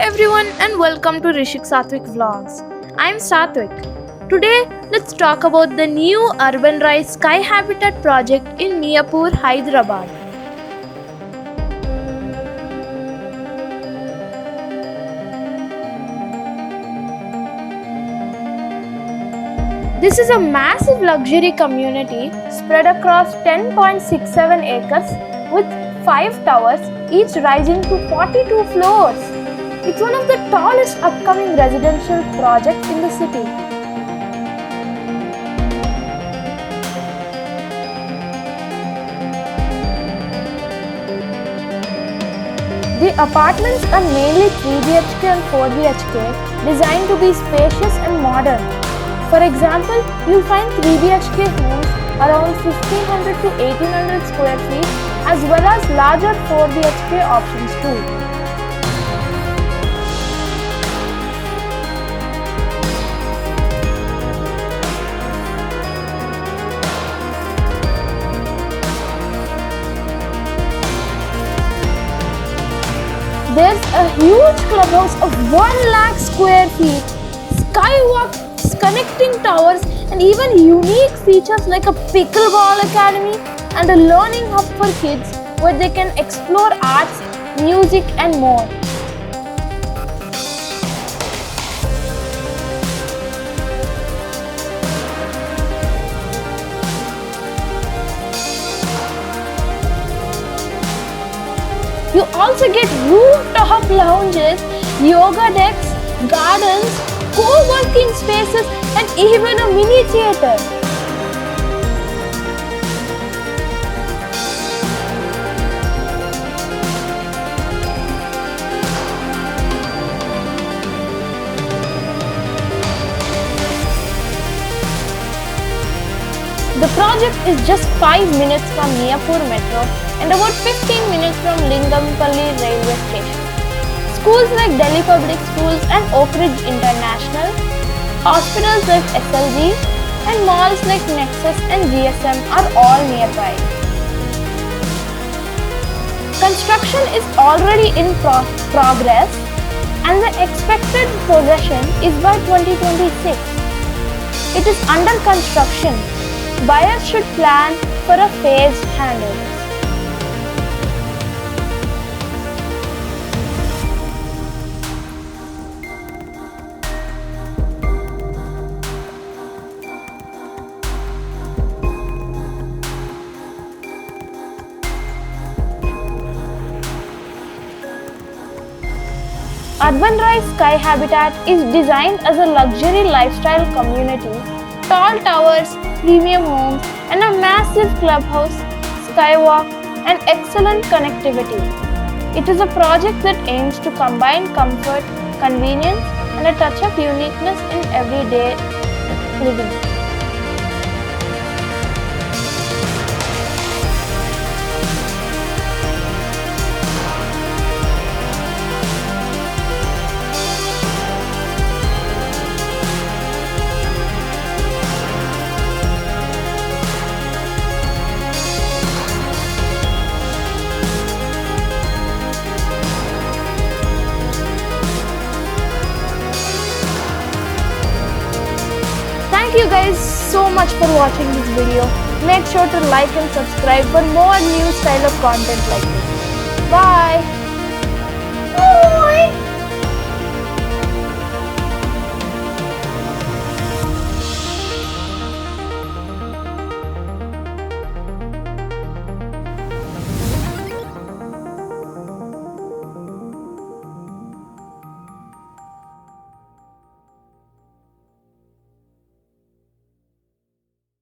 everyone and welcome to Rishik Satvik Vlogs. I'm Satvik. Today, let's talk about the new Urbanrise Sky Habitat project in Miyapur, Hyderabad. This is a massive luxury community spread across 10.67 acres with 5 towers, each rising to 42 floors. It's one of the tallest upcoming residential projects in the city. The apartments are mainly 3 BHK and 4 BHK, designed to be spacious and modern. For example, you'll find 3 BHK homes around 1500 to 1800 square feet as well as larger 4 BHK options too. There's a huge clubhouse of 1 lakh square feet, skywalks, connecting towers, and even unique features like a pickleball academy and a learning hub for kids where they can explore arts, music, and more. You also get rooftop lounges, yoga decks, gardens, co-working spaces, and even a mini theater. The project is just 5 minutes from Miyapur Metro and about 15 minutes from Lingampalli railway station. Schools like Delhi Public Schools and Oak Ridge International, hospitals like SLG, and malls like Nexus and GSM are all nearby. Construction is already in progress and the expected possession is by 2026. It is under construction. Buyers should plan for a phased handover. Urbanrise Sky Habitat is designed as a luxury lifestyle community, tall towers, premium homes, and a massive clubhouse, skywalk, and excellent connectivity. It is a project that aims to combine comfort, convenience, and a touch of uniqueness in everyday living. Thank you guys so much for watching this video. Make sure to like and subscribe for more new style of content like this. Bye!